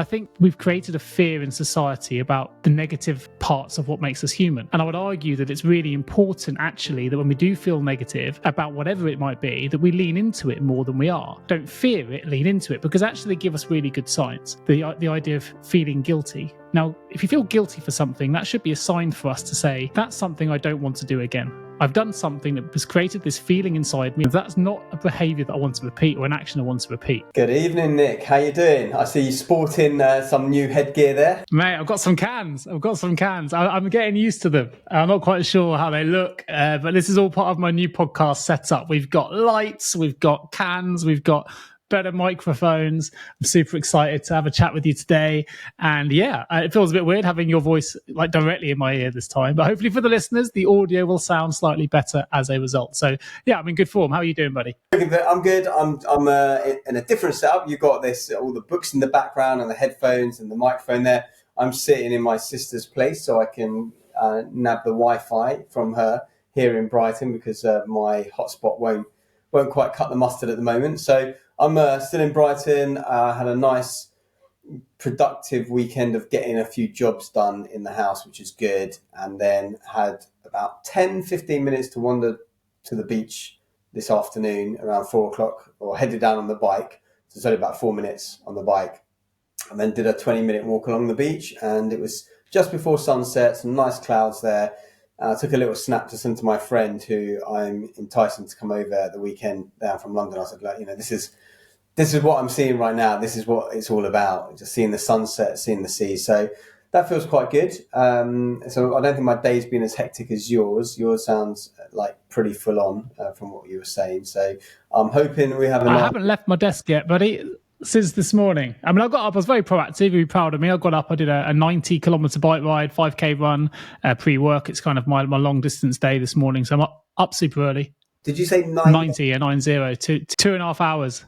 think we've created a fear in society about the negative parts of what makes us human. And I would argue that it's really important, actually, that when we do feel negative about whatever it might be, that we lean into it more than we are. Don't fear it, lean into it, because actually they give us really good signs. The idea of feeling guilty. Now, if you feel guilty for something, that should be a sign for us to say, that's something I don't want to do again. I've done something that has created this feeling inside me. That's not a behaviour that I want to repeat or an action I want to repeat. Good evening, Nick. How you doing? I see you sporting some new headgear there. Mate, I've got some cans. I'm getting used to them. I'm not quite sure how they look, but this is all part of my new podcast setup. We've got lights, we've got cans, we've got better microphones. I'm super excited to have a chat with you today. And yeah, it feels a bit weird having your voice like directly in my ear this time, but hopefully for the listeners, the audio will sound slightly better as a result. So yeah, I'm in good form. How are you doing, buddy? I'm good. I'm in a different setup. You've got all the books in the background and the headphones and the microphone there. I'm sitting in my sister's place so I can nab the Wi-Fi from her here in Brighton because my hotspot won't quite cut the mustard at the moment. So I'm still in Brighton. I had a nice, productive weekend of getting a few jobs done in the house, which is good. And then had about 10, 15 minutes to wander to the beach this afternoon around 4 o'clock, or headed down on the bike. So it's only about 4 minutes on the bike. And then did a 20-minute walk along the beach. And it was just before sunset, some nice clouds there. I took a little snap to send to my friend who I'm enticing to come over at the weekend down from London. I said, this is what I'm seeing right now. This is what it's all about. Just seeing the sunset, seeing the sea. So that feels quite good. So I don't think my day's been as hectic as yours. Yours sounds like pretty full on from what you were saying. So I'm hoping we have I haven't left my desk yet, buddy, since this morning. I mean, I got up, I was very proactive, very proud of me. I got up, I did a 90-kilometre bike ride, 5K run, pre-work. It's kind of my long distance day this morning. So I'm up super early. Did you say 90? 90, 2.5 hours.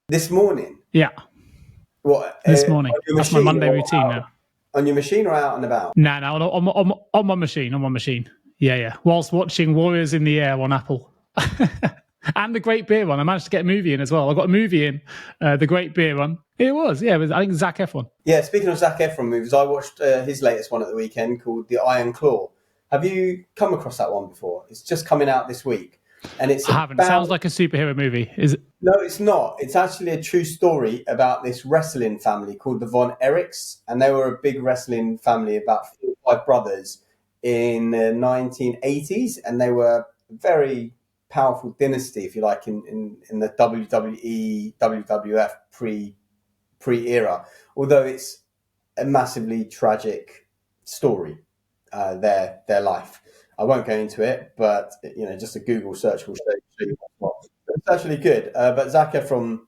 This morning? Yeah. What? This morning. That's my Monday routine now. On your machine or out and about? No, on my machine. Yeah. Whilst watching Warriors in the Air on Apple. And the Great Beer Run. I managed to get a movie in as well. I got a movie in, the Great Beer Run. It was, yeah. It was, I think, Zac Efron. Yeah, speaking of Zac Efron movies, I watched his latest one at the weekend called The Iron Claw. Have you come across that one before? It's just coming out this week. And I haven't. It sounds like a superhero movie. Is it? No, it's not. It's actually a true story about this wrestling family called the Von Erichs. And they were a big wrestling family, about 4 or 5 brothers in the 1980s. And they were a very powerful dynasty, if you like, in the WWE, WWF pre-era. Although it's a massively tragic story, their life. I won't go into it, but just a Google search will show you what's. It's actually good. But Zac Efron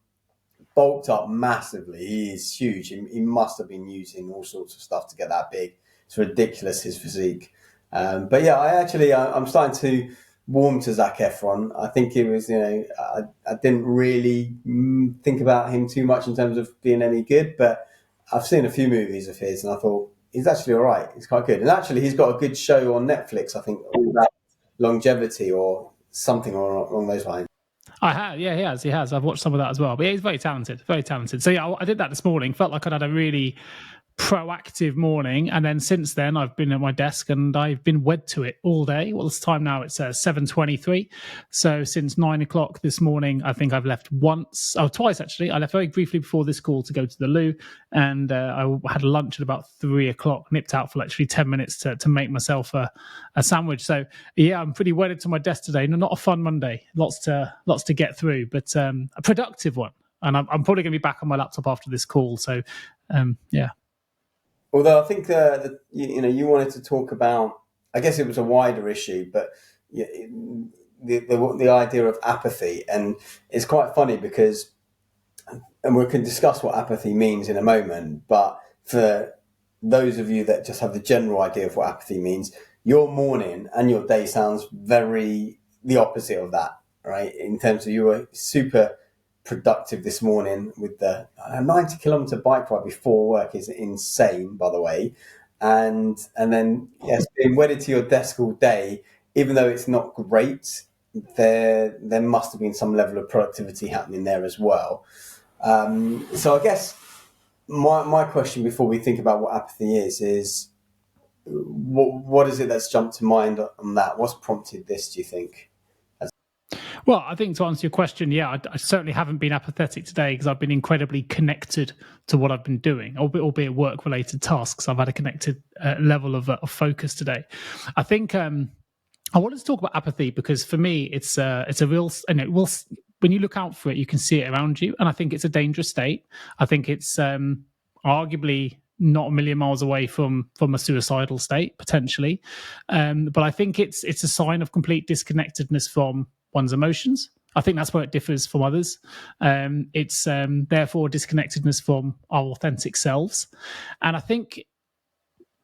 bulked up massively. He is huge. He must have been using all sorts of stuff to get that big. It's ridiculous, his physique. But yeah, I'm starting to warm to Zac Efron. I think it was, I didn't really think about him too much in terms of being any good, but I've seen a few movies of his and I thought, he's actually all right. He's quite good. And actually, he's got a good show on Netflix, I think, all about longevity or something along those lines. I have, yeah, he has. I've watched some of that as well. But yeah, he's very talented. So yeah, I did that this morning. Felt like I'd had a really proactive morning, and then since then I've been at my desk and I've been wed to it all day. Well, it's time now. It's 7:23. So since 9 o'clock this morning, I think I've left twice actually. I left very briefly before this call to go to the loo, and I had lunch at about 3 o'clock. Nipped out for literally 10 minutes to make myself a sandwich. So yeah, I'm pretty wedded to my desk today. Not a fun Monday. Lots to get through, but a productive one. And I'm probably going to be back on my laptop after this call. So yeah. Although I think that you wanted to talk about, I guess it was a wider issue, but the idea of apathy, and it's quite funny because, and we can discuss what apathy means in a moment, but for those of you that just have the general idea of what apathy means, your morning and your day sounds very the opposite of that, right? In terms of you were super productive this morning with the 90-kilometer bike ride before work is insane, by the way. And then, yes, being wedded to your desk all day, even though it's not great, there must have been some level of productivity happening there as well. So I guess my question before we think about what apathy is what is it that's jumped to mind on that? What's prompted this, do you think? Well, I think to answer your question, yeah, I certainly haven't been apathetic today because I've been incredibly connected to what I've been doing, albeit work-related tasks. I've had a connected level of focus today. I think I wanted to talk about apathy because for me, it's a real, and it will. When you look out for it, you can see it around you, and I think it's a dangerous state. I think it's arguably not a million miles away from a suicidal state potentially, but I think it's a sign of complete disconnectedness from one's emotions. I think that's where it differs from others. It's therefore disconnectedness from our authentic selves, and I think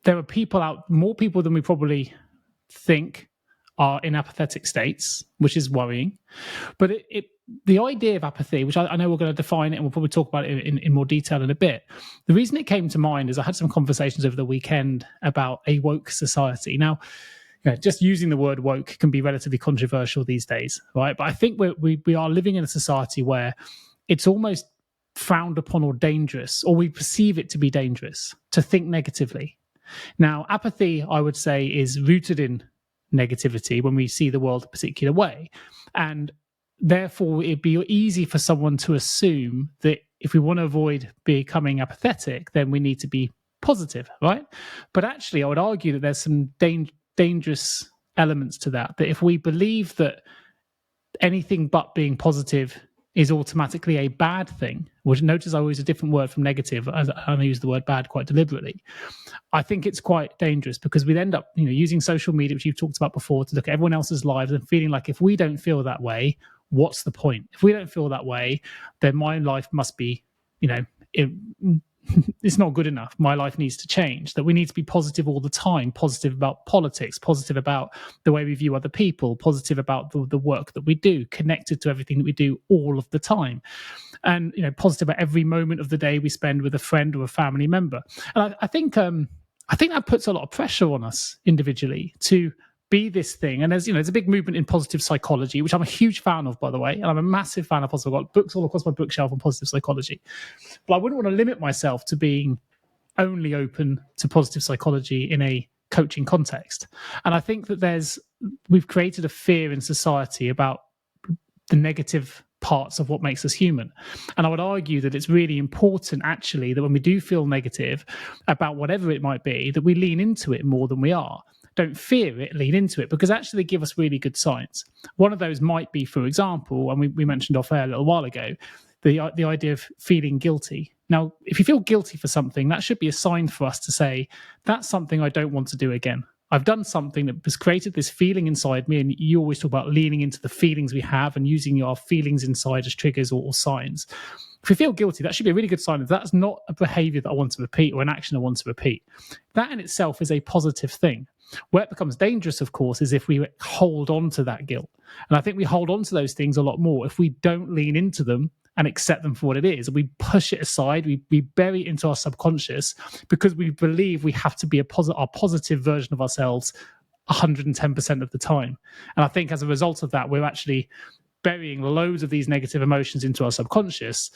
there are more people than we probably think are in apathetic states, which is worrying. But the idea of apathy, which I know we're going to define it and we'll probably talk about it in more detail in a bit. The reason it came to mind is I had some conversations over the weekend about a woke society. Now, just using the word woke can be relatively controversial these days, right? But I think we are living in a society where it's almost frowned upon or dangerous, or we perceive it to be dangerous to think negatively. Now, apathy, I would say, is rooted in negativity when we see the world a particular way. And therefore, it'd be easy for someone to assume that if we want to avoid becoming apathetic, then we need to be positive, right? But actually, I would argue that there's some dangerous elements to that, that if we believe that anything but being positive is automatically a bad thing, which notice I use a different word from negative, as I use the word bad quite deliberately. I think it's quite dangerous because we'd end up, using social media, which you've talked about before, to look at everyone else's lives and feeling like if we don't feel that way, what's the point? If we don't feel that way, then my life must be, it's not good enough. My life needs to change. That we need to be positive all the time, positive about politics, positive about the way we view other people, positive about the work that we do, connected to everything that we do all of the time, and positive about every moment of the day we spend with a friend or a family member. And I think that puts a lot of pressure on us individually to be this thing. And there's a big movement in positive psychology, which I'm a huge fan of, by the way. And I'm a massive fan of positive. I've got books all across my bookshelf on positive psychology. But I wouldn't want to limit myself to being only open to positive psychology in a coaching context. And I think that we've created a fear in society about the negative parts of what makes us human. And I would argue that it's really important, actually, that when we do feel negative about whatever it might be, that we lean into it more than we are. Don't fear it, lean into it, because actually they give us really good signs. One of those might be, for example, and we mentioned off air a little while ago, the idea of feeling guilty. Now, if you feel guilty for something, that should be a sign for us to say, that's something I don't want to do again. I've done something that has created this feeling inside me, and you always talk about leaning into the feelings we have and using our feelings inside as triggers or signs. If we feel guilty, that should be a really good sign that that's not a behavior that I want to repeat or an action I want to repeat. That in itself is a positive thing. Where it becomes dangerous, of course, is if we hold on to that guilt. And I think we hold on to those things a lot more if we don't lean into them and accept them for what it is. We push it aside, we bury it into our subconscious because we believe we have to be our positive version of ourselves 110% of the time. And I think as a result of that, we're actually burying loads of these negative emotions into our subconscious,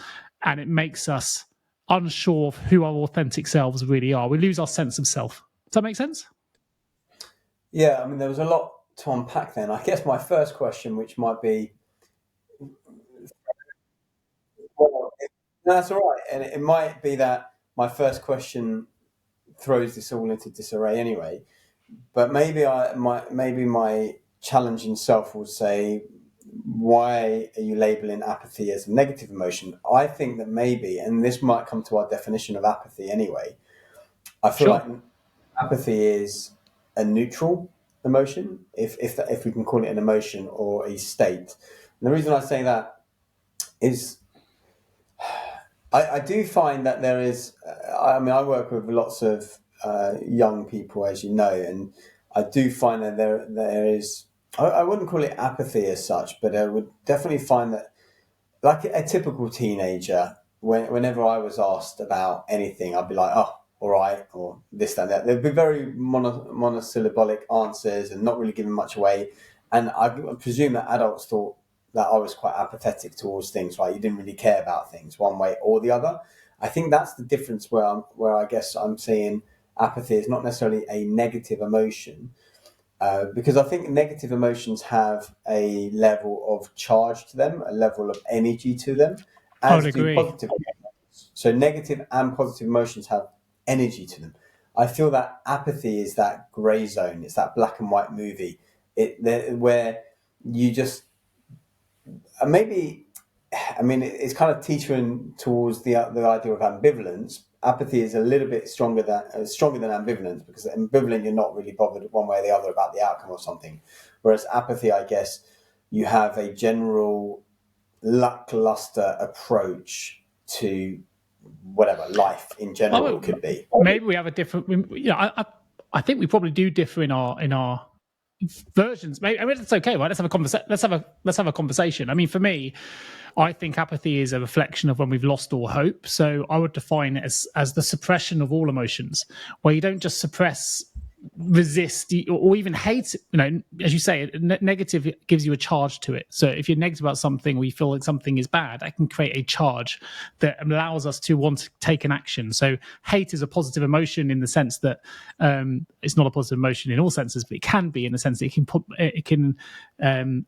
and it makes us unsure of who our authentic selves really are. We lose our sense of self. Does that make sense? Yeah, I mean, there was a lot to unpack then. I guess my first question, which might be, well, no, that's all right. And it might be that my first question throws this all into disarray anyway. But maybe my challenging self will say, why are you labeling apathy as a negative emotion? I think that maybe, and this might come to our definition of apathy anyway, I feel Sure. like apathy is a neutral emotion, if we can call it an emotion or a state. And the reason I say that is I do find that there is, I mean, I work with lots of young people, as you know, and I do find that there is, I wouldn't call it apathy as such, but I would definitely find that, like a typical teenager, whenever I was asked about anything, I'd be like, oh, all right, or this, that, and that. There'd be very monosyllabic answers and not really giving much away. And I presume that adults thought that I was quite apathetic towards things, right? You didn't really care about things one way or the other. I think that's the difference where I guess I'm seeing apathy is not necessarily a negative emotion, because I think negative emotions have a level of charge to them, a level of energy to them, I would as do agree. positive emotions. So negative and positive emotions have energy to them. I feel that apathy is that grey zone. It's that black and white movie. Where you just maybe, I mean, it's kind of teetering towards the idea of ambivalence. Apathy is a little bit stronger than ambivalence, because ambivalent, you're not really bothered one way or the other about the outcome of something, whereas apathy, I guess, you have a general lackluster approach to whatever life in general could be. Maybe we have a different. I think we probably do differ in our versions. Maybe, I mean, it's okay, right? Let's have a conversation. Let's have a conversation. I mean, for me, I think apathy is a reflection of when we've lost all hope. So I would define it as the suppression of all emotions, where you don't just suppress, resist, or even hate. As you say, negative gives you a charge to it. So if you're negative about something, or you feel like something is bad, that can create a charge that allows us to want to take an action. So hate is a positive emotion in the sense that it's not a positive emotion in all senses, but it can be in the sense that it can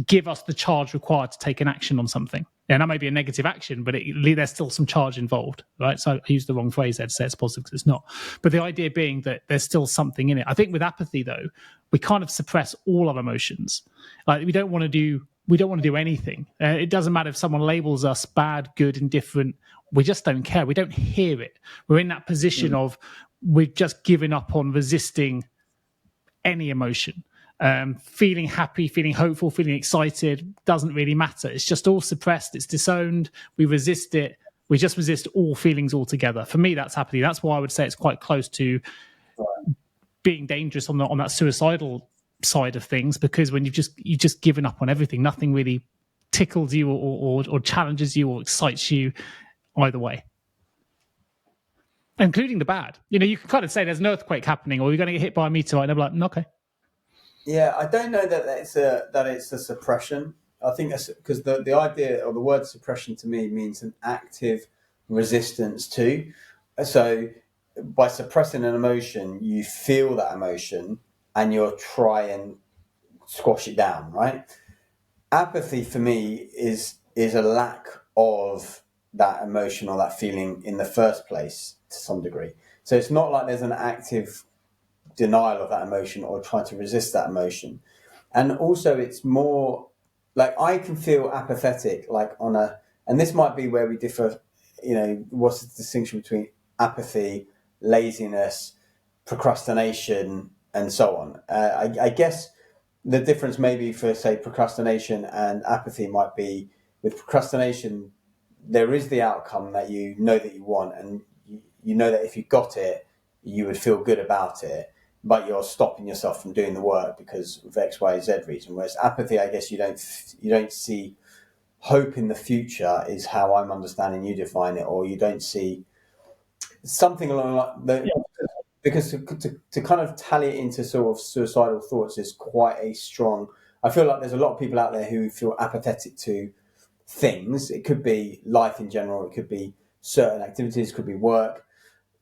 give us the charge required to take an action on something. And that may be a negative action, but there's still some charge involved, right? So I used the wrong phrase there to say it's positive, because it's not. But the idea being that there's still something in it. I think with apathy, though, we kind of suppress all our emotions. Like we don't want to do anything. It doesn't matter if someone labels us bad, good, indifferent. We just don't care. We don't hear it. We're in that position of we've just given up on resisting any emotion. Feeling happy, feeling hopeful, feeling excited doesn't really matter. It's just all suppressed. It's disowned. We resist it. We just resist all feelings altogether. For me, that's apathy. That's why I would say it's quite close to being dangerous on that suicidal side of things, because when you've just given up on everything, nothing really tickles you or challenges you or excites you either way, including the bad. You can kind of say there's an earthquake happening, or you're going to get hit by a meteorite, and I'm like, okay. Yeah, I don't know that it's a suppression. I think that's because the idea or the word suppression to me means an active resistance to. So by suppressing an emotion, you feel that emotion and you'll try and squash it down, right? Apathy for me is a lack of that emotion or that feeling in the first place to some degree. So it's not like there's an active denial of that emotion or try to resist that emotion. And also it's more like I can feel apathetic and this might be where we differ, what's the distinction between apathy, laziness, procrastination, and so on. I guess the difference maybe for, say, procrastination and apathy might be with procrastination, there is the outcome that you know that you want, and you know that if you got it, you would feel good about it, but you're stopping yourself from doing the work because of X, Y, Z reason. Whereas apathy, I guess you don't see hope in the future, is how I'm understanding you define it, or you don't see something along like that. Yeah. Because to kind of tally it into sort of suicidal thoughts is quite a strong. I feel like there's a lot of people out there who feel apathetic to things. It could be life in general. It could be certain activities. It could be work.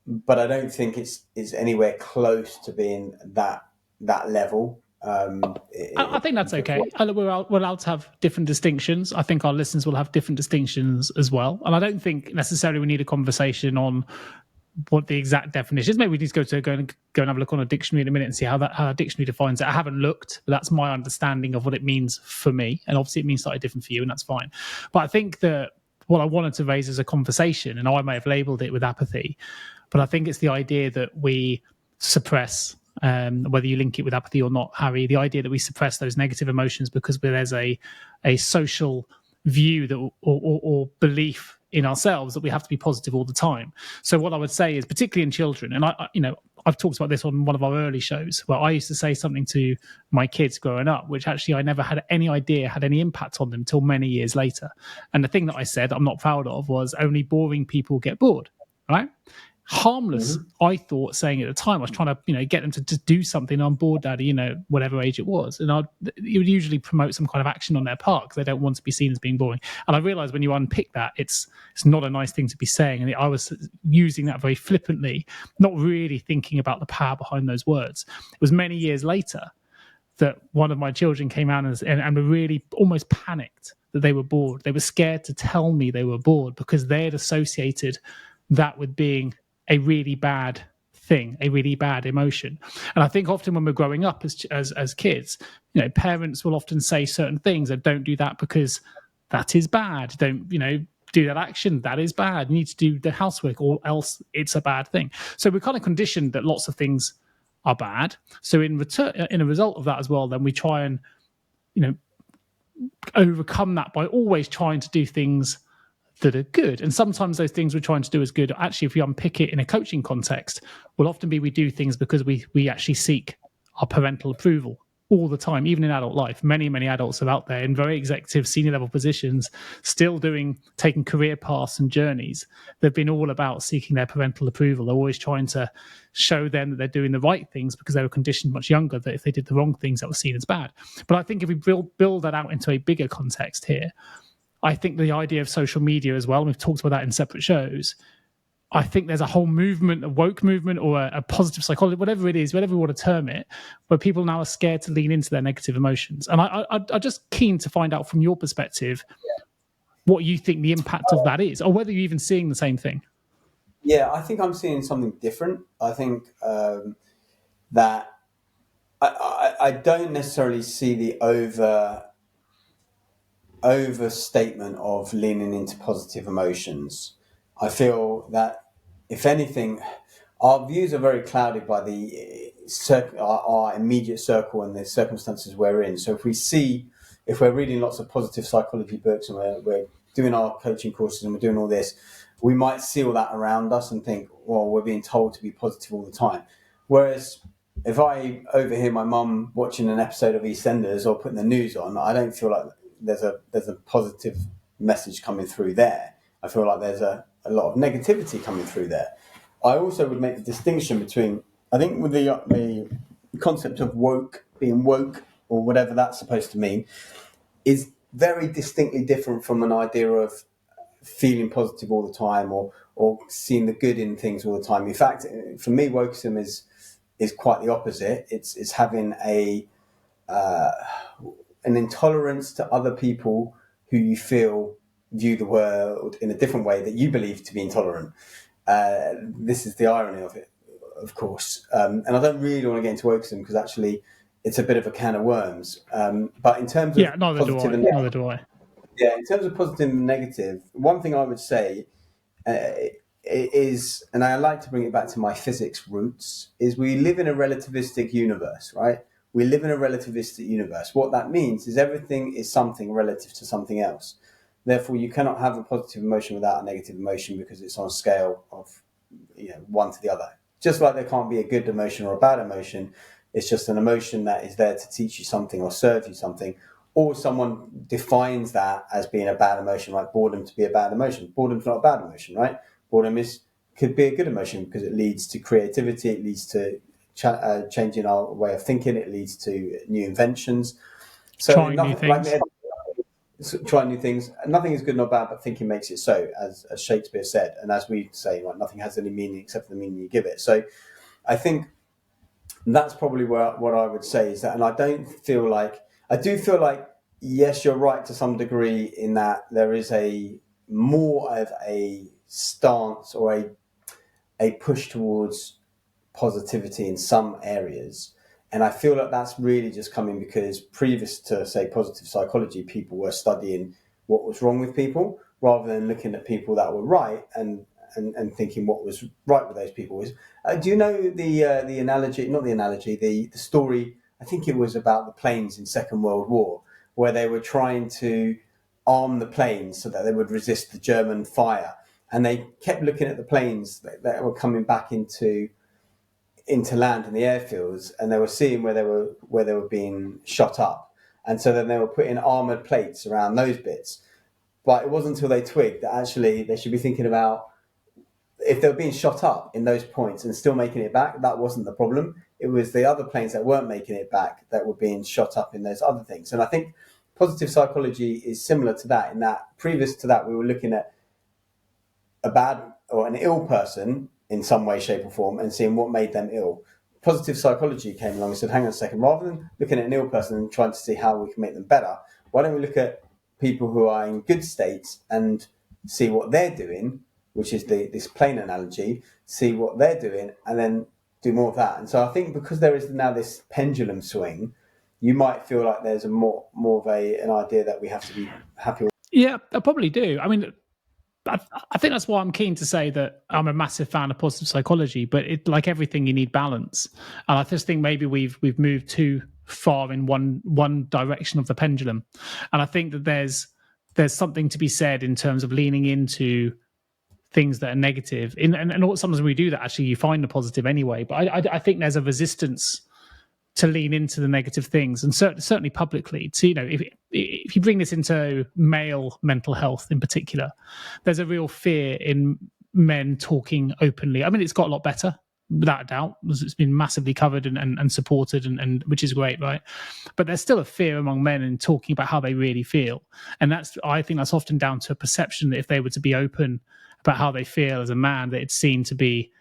But I don't think it's anywhere close to being that level. I think that's okay. We're allowed to have different distinctions. I think our listeners will have different distinctions as well. And I don't think necessarily we need a conversation on what the exact definition is. Maybe we need to go and have a look on a dictionary in a minute and see how a dictionary defines it. I haven't looked, but that's my understanding of what it means for me. And obviously it means slightly different for you, and that's fine. But I think that what I wanted to raise is a conversation, and I may have labelled it with apathy, but I think it's the idea that we suppress, whether you link it with apathy or not, Harry, the idea that we suppress those negative emotions because there's a social view that or belief in ourselves that we have to be positive all the time. So what I would say is, particularly in children, and I've talked about this on one of our early shows, where I used to say something to my kids growing up, which actually I never had any idea had any impact on them until many years later. And the thing that I said I'm not proud of was, only boring people get bored, right? harmless, I thought, saying at the time. I was trying to, get them to just do something on board, Daddy, whatever age it was. And it would usually promote some kind of action on their part because they don't want to be seen as being boring. And I realized when you unpick that, it's not a nice thing to be saying. And I was using that very flippantly, not really thinking about the power behind those words. It was many years later that one of my children came out and were really almost panicked that they were bored. They were scared to tell me they were bored because they had associated that with being a really bad thing, a really bad emotion. And I think often when we're growing up as kids, parents will often say certain things and don't do that because that is bad. Don't, do that action, that is bad. You need to do the housework or else it's a bad thing. So we're kind of conditioned that lots of things are bad. So in a result of that as well, then we try and, overcome that by always trying to do things that are good. And sometimes those things we're trying to do as good, actually, if we unpick it in a coaching context, will often be we do things because we actually seek our parental approval all the time, even in adult life. Many, many adults are out there in very executive, senior level positions, still taking career paths and journeys. They've been all about seeking their parental approval. They're always trying to show them that they're doing the right things because they were conditioned much younger that if they did the wrong things, that was seen as bad. But I think if we build that out into a bigger context here, I think the idea of social media as well, and we've talked about that in separate shows, I think there's a whole movement, a woke movement or a positive psychology, whatever it is, whatever we want to term it, where people now are scared to lean into their negative emotions. And I'm just keen to find out from your perspective what you think the impact of that is, or whether you're even seeing the same thing. Yeah, I think I'm seeing something different. I think that I don't necessarily see the overstatement of leaning into positive emotions. I feel that, if anything, our views are very clouded by our immediate circle and the circumstances we're in. So if we're reading lots of positive psychology books and we're doing our coaching courses and we're doing all this, we might see all that around us and think, well, we're being told to be positive all the time. Whereas if I overhear my mum watching an episode of EastEnders or putting the news on, I don't feel like there's a positive message coming through there. I feel like there's a lot of negativity coming through there. I also would make the distinction between, I think with the concept of being woke, or whatever that's supposed to mean, is very distinctly different from an idea of feeling positive all the time or seeing the good in things all the time. In fact, for me, wokeism is quite the opposite. It's having an intolerance to other people who you feel view the world in a different way that you believe to be intolerant. This is the irony of it, of course. And I don't really want to get into wokeism because actually it's a bit of a can of worms. But in terms of positive and neither do I. Yeah, in terms of positive and negative, one thing I would say is, and I like to bring it back to my physics roots, is we live in a relativistic universe, right? We live in a relativistic universe. What that means is everything is something relative to something else. Therefore, you cannot have a positive emotion without a negative emotion because it's on a scale of one to the other. Just like there can't be a good emotion or a bad emotion, it's just an emotion that is there to teach you something or serve you something. Or someone defines that as being a bad emotion, like boredom to be a bad emotion. Boredom's not a bad emotion, right? Boredom could be a good emotion because it leads to creativity, it leads to changing our way of thinking, it leads to new inventions. So trying new things. Trying new things. Nothing is good nor bad, but thinking makes it so, as Shakespeare said. And as we say, like, nothing has any meaning except for the meaning you give it. So I think that's probably what I would say is that, and I do feel like, yes, you're right to some degree in that there is a more of a stance or a push towards positivity in some areas. And I feel like that's really just coming because previous to, say, positive psychology, people were studying what was wrong with people rather than looking at people that were right and thinking what was right with those people. Do you know the analogy, not the analogy, the story, I think it was about the planes in Second World War, where they were trying to arm the planes so that they would resist the German fire. And they kept looking at the planes that were coming back into land in the airfields, and they were seeing where they were being shot up. And so then they were putting armoured plates around those bits. But it wasn't until they twigged that actually they should be thinking about if they were being shot up in those points and still making it back, that wasn't the problem. It was the other planes that weren't making it back that were being shot up in those other things. And I think positive psychology is similar to that, in that previous to that, we were looking at a bad or an ill person in some way, shape, or form and seeing what made them ill. Positive psychology came along and said, hang on a second, rather than looking at an ill person and trying to see how we can make them better, why don't we look at people who are in good states and see what they're doing, which is this plane analogy, see what they're doing and then do more of that. And so I think because there is now this pendulum swing, you might feel like there's more of an idea that we have to be happy with. Yeah, I probably do. I mean, I think that's why I'm keen to say that I'm a massive fan of positive psychology, but it, like everything, you need balance. And I just think maybe we've moved too far in one direction of the pendulum. And I think that there's something to be said in terms of leaning into things that are negative. And sometimes when we do that, actually, you find the positive anyway. But I think there's a resistance to lean into the negative things, and certainly publicly. So, if you bring this into male mental health in particular, there's a real fear in men talking openly. I mean, it's got a lot better, without a doubt. It's been massively covered and supported, and which is great, right? But there's still a fear among men in talking about how they really feel, and I think that's often down to a perception that if they were to be open about how they feel as a man, that it's seen to be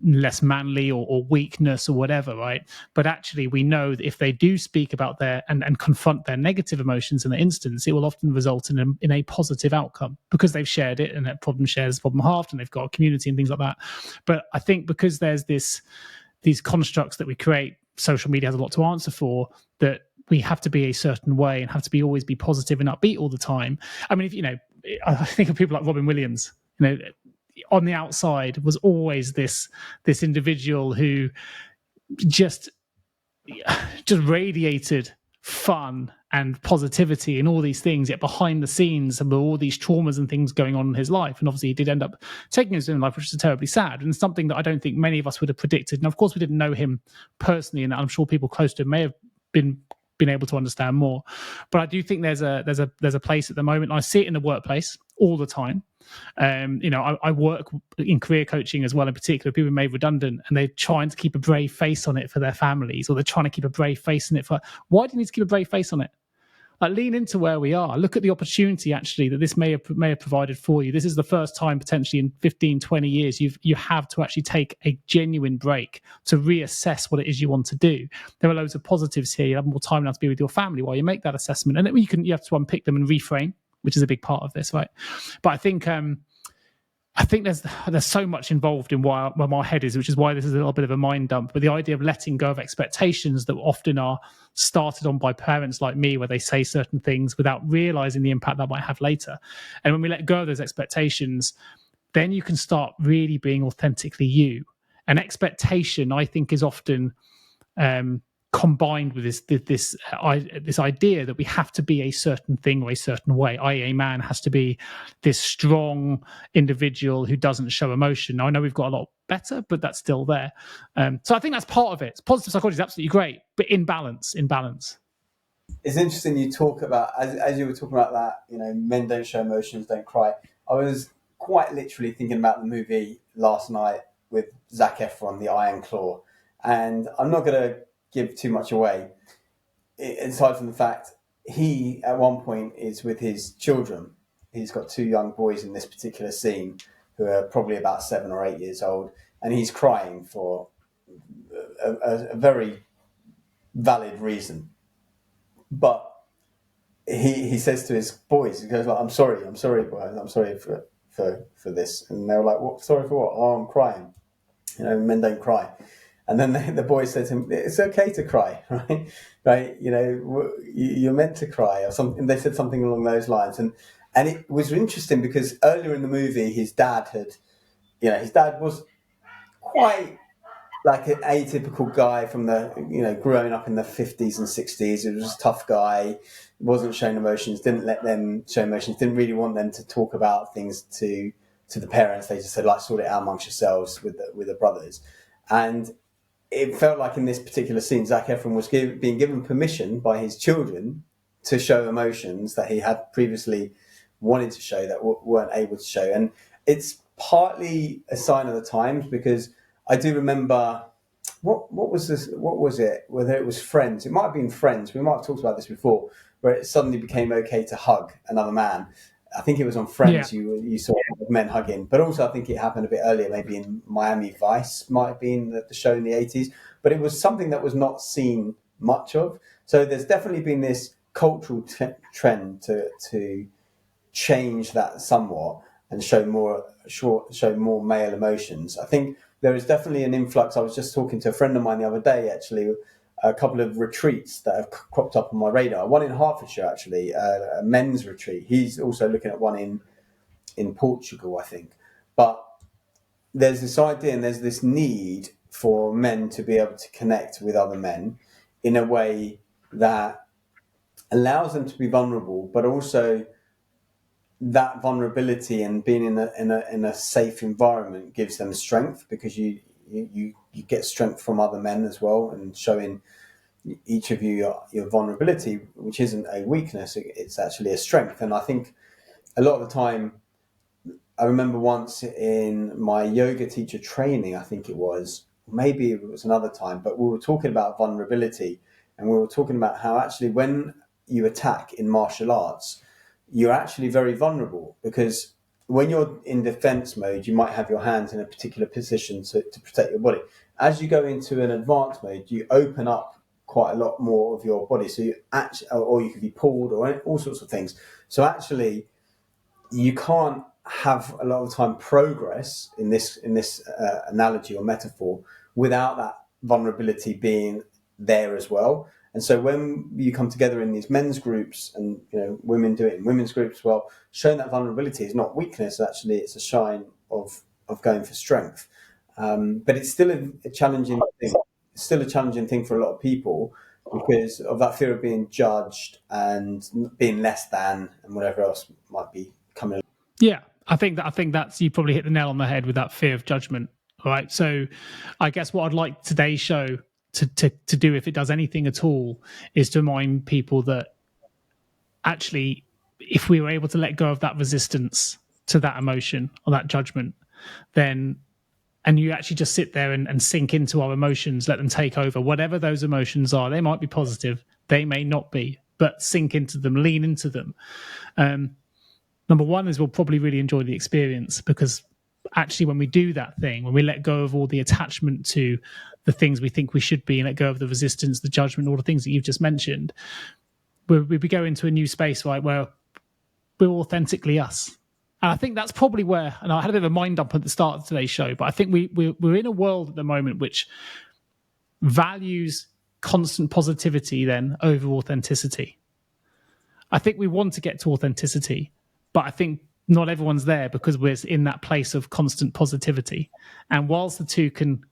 less manly or weakness or whatever, right? But actually, we know that if they do speak about their and confront their negative emotions in the instance, it will often result in a positive outcome because they've shared it, and that problem shares problem halved, and they've got a community and things like that. But I think because there's these constructs that we create, social media has a lot to answer for, that we have to be a certain way and have to always be positive and upbeat all the time. I mean, I think of people like Robin Williams, on the outside was always this individual who just radiated fun and positivity and all these things, yet behind the scenes there were all these traumas and things going on in his life, and obviously he did end up taking his own life, which is terribly sad, and something that I don't think many of us would have predicted. And of course we didn't know him personally, and I'm sure people close to him may have been able to understand more. But I do think there's a place at the moment, and I see it in the workplace all the time. I work in career coaching as well, in particular, people made redundant, and they're trying to keep a brave face on it for their families, or they're trying to keep a brave face on it for, why do you need to keep a brave face on it? Like, lean into where we are. Look at the opportunity actually that this may have provided for you. This is the first time potentially in 15, 20 years you have to actually take a genuine break to reassess what it is you want to do. There are loads of positives here. You have more time now to be with your family while you make that assessment, and then you have to unpick them and reframe, which is a big part of this, right? But I think there's so much involved in where my head is, which is why this is a little bit of a mind dump. But the idea of letting go of expectations that often are started on by parents like me, where they say certain things without realizing the impact that might have later. And when we let go of those expectations, then you can start really being authentically you. An expectation, I think, is often combined with this idea that we have to be a certain thing or a certain way, i.e. a man has to be this strong individual who doesn't show emotion. Now, I know we've got a lot better, but that's still there. So I think that's part of it. Positive psychology is absolutely great, but in balance. It's interesting you talk about, as you were talking about that, men don't show emotions, don't cry. I was quite literally thinking about the movie last night with Zac Efron, The Iron Claw. And I'm not going to give too much away, aside from the fact he at one point is with his children. He's got two young boys in this particular scene who are probably about 7 or 8 years old, and he's crying for a very valid reason. But he says to his boys, he goes like, I'm sorry boys, I'm sorry for this. And they were like, what? Sorry for what? Oh, I'm crying. Men don't cry. And then the boy said to him, it's okay to cry, right? Right? You're meant to cry, or something. They said something along those lines. And it was interesting because earlier in the movie, his dad was quite like an atypical guy from growing up in the 50s and 60s. He was a tough guy, wasn't showing emotions, didn't let them show emotions, didn't really want them to talk about things to the parents. They just said, like, sort it out amongst yourselves with the brothers. And it felt like in this particular scene, Zac Efron was being given permission by his children to show emotions that he had previously wanted to show that weren't able to show. And it's partly a sign of the times, because I do remember what was this? What was it? Whether it was Friends, it might have been Friends. We might have talked about this before, where it suddenly became okay to hug another man. I think it was on Yeah. Friends. You saw men hugging, but also I think it happened a bit earlier, maybe in Miami Vice, might have been the show in the 80s. But it was something that was not seen much of. So there's definitely been this cultural trend to change that somewhat and show more male emotions. I think there is definitely an influx. I was just talking to a friend of mine the other day, actually, a couple of retreats that have cropped up on my radar. One in Hertfordshire, actually, a men's retreat. He's also looking at one in Portugal, I think. But there's this idea and there's this need for men to be able to connect with other men in a way that allows them to be vulnerable, but also that vulnerability and being in a safe environment gives them strength, because you get strength from other men as well, and showing each of you your vulnerability, which isn't a weakness, it's actually a strength. And I think a lot of the time, I remember once in my yoga teacher training, I think it was, maybe it was another time, but we were talking about vulnerability, and we were talking about how actually when you attack in martial arts, you're actually very vulnerable, because when you're in defense mode, you might have your hands in a particular position to protect your body. As you go into an advanced mode, you open up quite a lot more of your body. So you actually, or you could be pulled, or all sorts of things. So actually, you can't have a lot of time progress in this analogy or metaphor without that vulnerability being there as well. And so when you come together in these men's groups, and women do it in women's groups, well, showing that vulnerability is not weakness. Actually, it's a sign of going for strength. But it's still a challenging thing. It's still a challenging thing for a lot of people, because of that fear of being judged and being less than, and whatever else might be coming. Yeah, I think that's, you probably hit the nail on the head with that fear of judgment. Right. So I guess what I'd like today's show to do, if it does anything at all, is to remind people that actually, if we were able to let go of that resistance to that emotion or that judgment, then, and you actually just sit there and sink into our emotions, let them take over, whatever those emotions are. They might be positive, they may not be, but sink into them, lean into them. Number one is we'll probably really enjoy the experience, because actually when we do that thing, when we let go of all the attachment to the things we think we should be, and let go of the resistance, the judgment, all the things that you've just mentioned, we go into a new space, right, where we're authentically us. And I think that's probably where, and I had a bit of a mind dump at the start of today's show, but I think we're in a world at the moment which values constant positivity then over authenticity. I think we want to get to authenticity, but I think not everyone's there, because we're in that place of constant positivity. And whilst the two can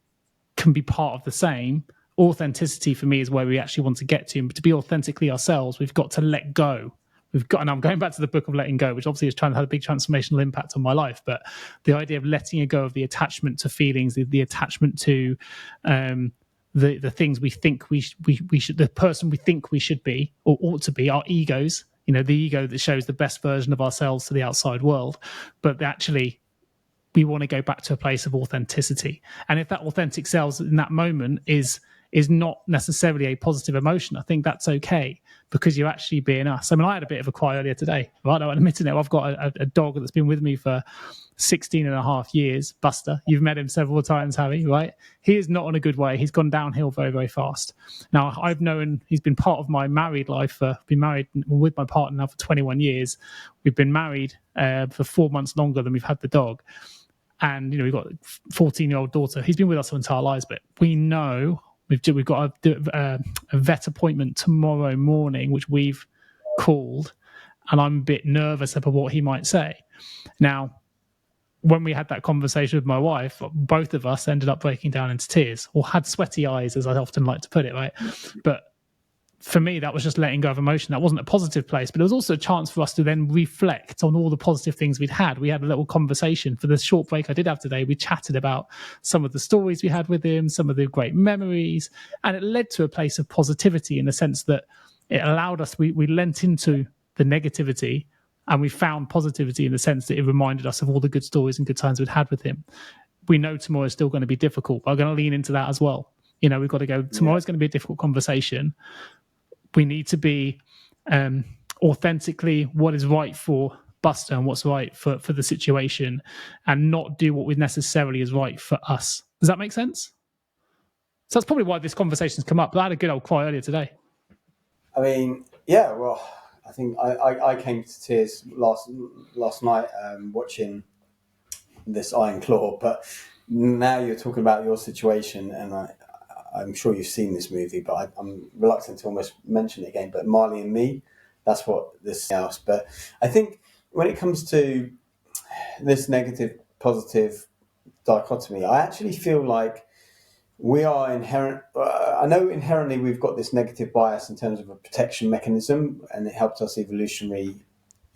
be part of the same, authenticity for me is where we actually want to get to. But to be authentically ourselves, we've got to let go. And I'm going back to the book of letting go, which obviously has had a big transformational impact on my life. But the idea of letting go of the attachment to feelings, the attachment to the things we think we should, the person we think we should be or ought to be, our egos. The ego that shows the best version of ourselves to the outside world, but actually we want to go back to a place of authenticity. And if that authentic self in that moment is not necessarily a positive emotion, I think that's okay, because you're actually being us. I mean, I had a bit of a cry earlier today, right? I'm admitting it. I've got a dog that's been with me for 16 and a half years, Buster. You've met him several times, Harry, right? He is not on a good way. He's gone downhill very, very fast. Now, he's been part of my married life. Been married with my partner now for 21 years. We've been married for 4 months longer than we've had the dog. And, we've got a 14-year-old daughter. He's been with us our entire lives, but we know we've got a vet appointment tomorrow morning, which we've called, and I'm a bit nervous about what he might say. Now, when we had that conversation with my wife, both of us ended up breaking down into tears, or had sweaty eyes, as I often like to put it, right? But for me, that was just letting go of emotion. That wasn't a positive place, but it was also a chance for us to then reflect on all the positive things we'd had. We had a little conversation for the short break I did have today. We chatted about some of the stories we had with him, some of the great memories, and it led to a place of positivity, in the sense that it allowed us, we lent into the negativity, and we found positivity in the sense that it reminded us of all the good stories and good times we'd had with him. We know tomorrow is still going to be difficult, but we're going to lean into that as well. We've got to go, tomorrow's going to be a difficult conversation. We need to be authentically what is right for Buster and what's right for the situation, and not do what necessarily is right for us. Does that make sense? So that's probably why this conversation's come up. But I had a good old cry earlier today. I mean, yeah, well, I think I came to tears last night watching this Iron Claw, but now you're talking about your situation, and I'm sure you've seen this movie, but I'm reluctant to almost mention it again. But Marley and Me, that's what this else. But I think when it comes to this negative positive dichotomy, I actually feel like we are inherent. I know inherently we've got this negative bias in terms of a protection mechanism, and it helps us evolutionary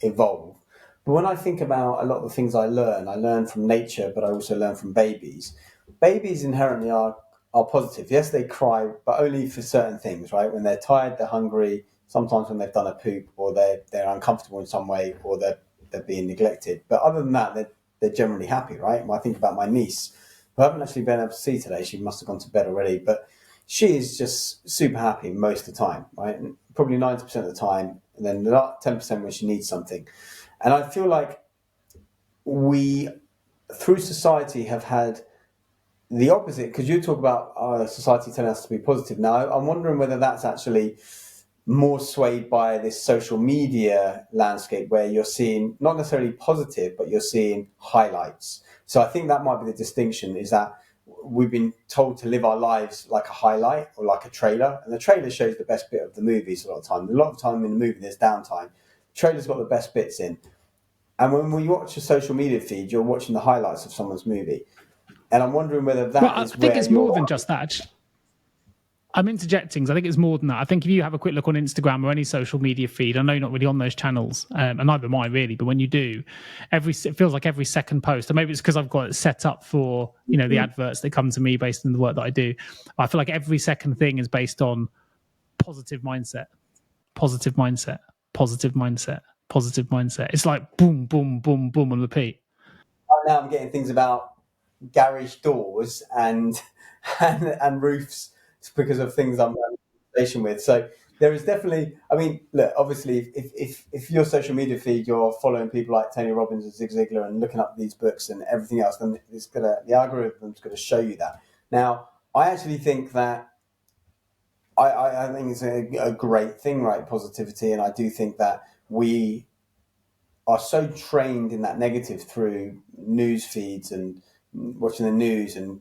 evolve. But when I think about a lot of the things I learn from nature, but I also learn from babies. Babies inherently are positive. Yes, they cry, but only for certain things, right? When they're tired, they're hungry, sometimes when they've done a poop, or they're uncomfortable in some way, or they're being neglected. But other than that, they're generally happy, right? When I think about my niece, who I haven't actually been able to see today, she must have gone to bed already, but she is just super happy most of the time, right? And probably 90% of the time, and then 10% when she needs something. And I feel like we, through society, have had the opposite, because you talk about society telling us to be positive. Now, I'm wondering whether that's actually more swayed by this social media landscape where you're seeing not necessarily positive, but you're seeing highlights. So I think that might be the distinction, is that we've been told to live our lives like a highlight or like a trailer, and the trailer shows the best bit of the movies a lot of time. A lot of time in the movie there's downtime. The trailer's got the best bits in. And when we watch a social media feed, you're watching the highlights of someone's movie. And I'm wondering whether that is where I think it's more than just that. I'm interjecting, because I think it's more than that. I think if you have a quick look on Instagram or any social media feed, I know you're not really on those channels, and neither am I really, but when you do, it feels like every second post, or maybe it's because I've got it set up for the adverts that come to me based on the work that I do. I feel like every second thing is based on positive mindset, positive mindset, positive mindset, positive mindset. It's like boom, boom, boom, boom on repeat. now I'm getting things about garage doors and roofs because of things I'm in relation with. So there is definitely, I mean, look, obviously, if your social media feed, you're following people like Tony Robbins and Zig Ziglar and looking up these books and everything else, then the algorithm's going to show you that. Now, I actually think that I think it's a great thing, right? Positivity, and I do think that we are so trained in that negative through news feeds and watching the news and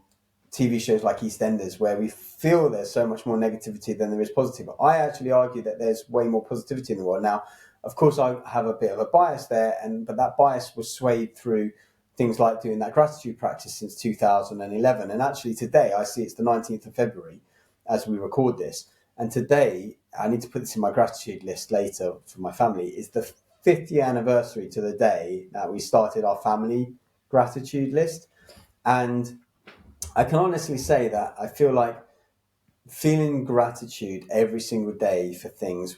TV shows like EastEnders, where we feel there's so much more negativity than there is positive. I actually argue that there's way more positivity in the world. Now, of course, I have a bit of a bias there, but that bias was swayed through things like doing that gratitude practice since 2011. And actually today, I see it's the 19th of February as we record this. And today, I need to put this in my gratitude list later for my family, is the 50th anniversary to the day that we started our family gratitude list. And I can honestly say that I feel like feeling gratitude every single day for things,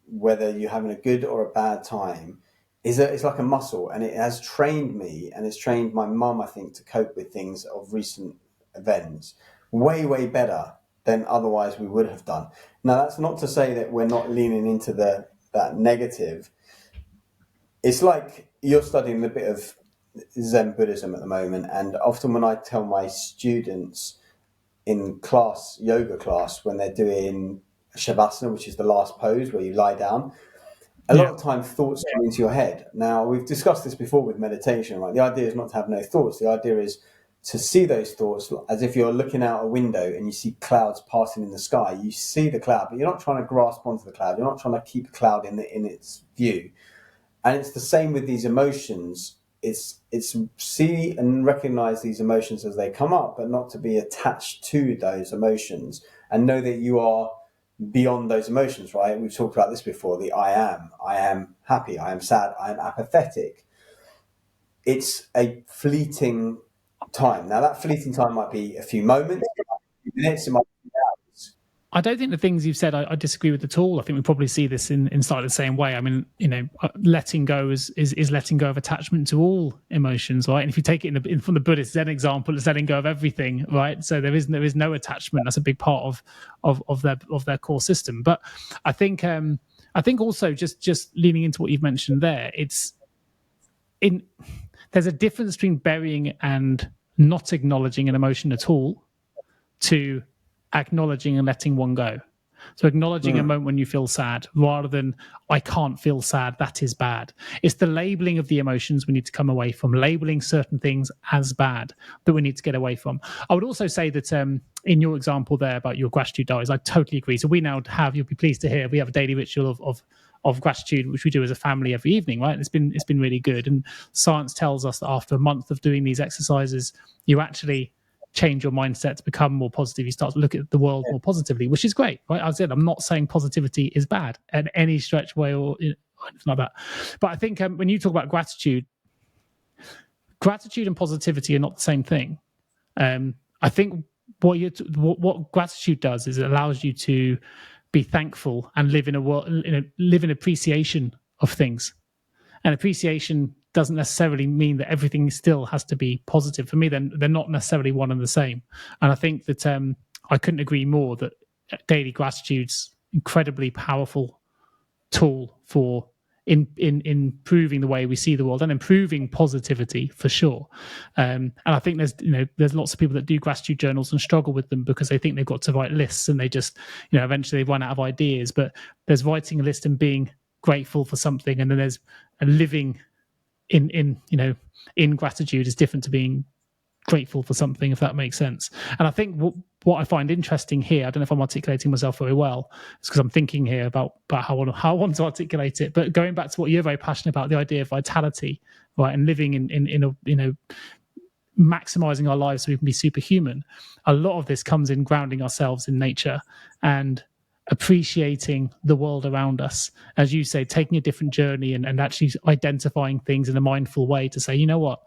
whether you're having a good or a bad time, it's like a muscle, and it has trained me, and it's trained my mum, I think, to cope with things of recent events way better than otherwise we would have done. Now, that's not to say that we're not leaning into that negative. It's like you're studying a bit of Zen Buddhism at the moment, and often when I tell my students in class, yoga class, when they're doing Shavasana, which is the last pose where you lie down, a lot of time thoughts come into your head. Now, we've discussed this before with meditation, right? The idea is not to have no thoughts. The idea is to see those thoughts as if you're looking out a window and you see clouds passing in the sky. You see the cloud, but you're not trying to grasp onto the cloud. You're not trying to keep a cloud in its view. And it's the same with these emotions. It's see and recognize these emotions as they come up, but not to be attached to those emotions, and know that you are beyond those emotions, right? We've talked about this before, the I am happy, I am sad, I am apathetic. It's a fleeting time. Now, that fleeting time might be a few moments, it might be minutes, it might be hours. I don't think the things you've said I disagree with at all. I think we probably see this in slightly the same way. I mean, letting go is letting go of attachment to all emotions, right? And if you take it from the Buddhist Zen example, it's letting go of everything, right? So there is no attachment. That's a big part of their core system. But I think also just leaning into what you've mentioned there, there's a difference between burying and not acknowledging an emotion at all to acknowledging and letting one go. So acknowledging a moment when you feel sad rather than I can't feel sad, that is bad. It's the labeling of the emotions we need to come away from, labeling certain things as bad that we need to get away from. I would also say that in your example there about your gratitude diaries, I totally agree. So we now have, you'll be pleased to hear, we have a daily ritual of gratitude, which we do as a family every evening, right? It's been really good. And science tells us that after a month of doing these exercises, you actually change your mindset to become more positive. You start to look at the world more positively, which is great, right? As I said, I'm not saying positivity is bad in any stretch way or anything like that. But I think when you talk about gratitude and positivity are not the same thing. I think what gratitude does is it allows you to be thankful and live in a world, live in appreciation of things. And appreciation doesn't necessarily mean that everything still has to be positive. For me, then they're not necessarily one and the same. And I think that I couldn't agree more that daily gratitude's incredibly powerful tool for in improving the way we see the world and improving positivity for sure. And I think there's lots of people that do gratitude journals and struggle with them because they think they've got to write lists and they just eventually they run out of ideas. But there's writing a list and being grateful for something, and then there's a living in gratitude is different to being grateful for something, if that makes sense. And I think what I find interesting here, I don't know if I'm articulating myself very well, it's because I'm thinking here about how I want to articulate it. But going back to what you're very passionate about, the idea of vitality, right, and living in maximizing our lives so we can be superhuman. A lot of this comes in grounding ourselves in nature and appreciating the world around us, as you say, taking a different journey and actually identifying things in a mindful way to say, you know what,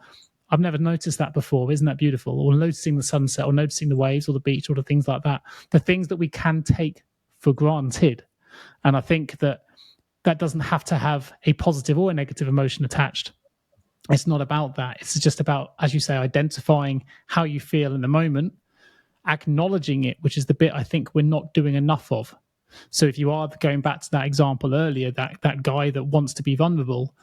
I've never noticed that before. Isn't that beautiful? Or noticing the sunset or noticing the waves or the beach or the things like that. The things that we can take for granted. And I think that doesn't have to have a positive or a negative emotion attached. It's not about that. It's just about, as you say, identifying how you feel in the moment, acknowledging it, which is the bit I think we're not doing enough of. So if you are going back to that example earlier, that guy that wants to be vulnerable,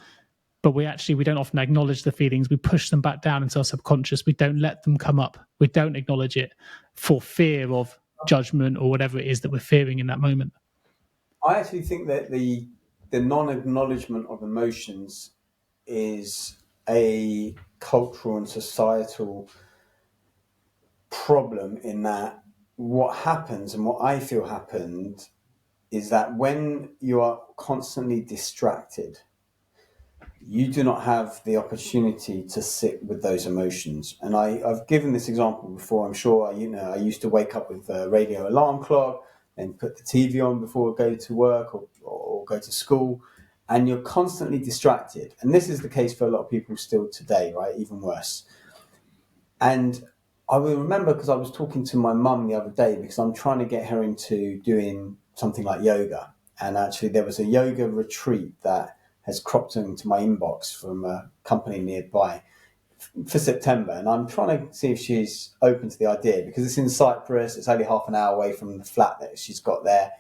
but we don't often acknowledge the feelings. We push them back down into our subconscious. We don't let them come up. We don't acknowledge it for fear of judgment or whatever it is that we're fearing in that moment. I actually think that the non-acknowledgement of emotions is a cultural and societal problem, in that what happens and what I feel happened is that when you are constantly distracted, you do not have the opportunity to sit with those emotions. And I've given this example before. I'm sure I used to wake up with a radio alarm clock and put the TV on before I go to work or go to school, and you're constantly distracted. And this is the case for a lot of people still today, right? Even worse. And I will remember, because I was talking to my mum the other day, because I'm trying to get her into doing something like yoga. And actually there was a yoga retreat that has cropped into my inbox from a company nearby for September. And I'm trying to see if she's open to the idea, because it's in Cyprus. It's only half an hour away from the flat that she's got there.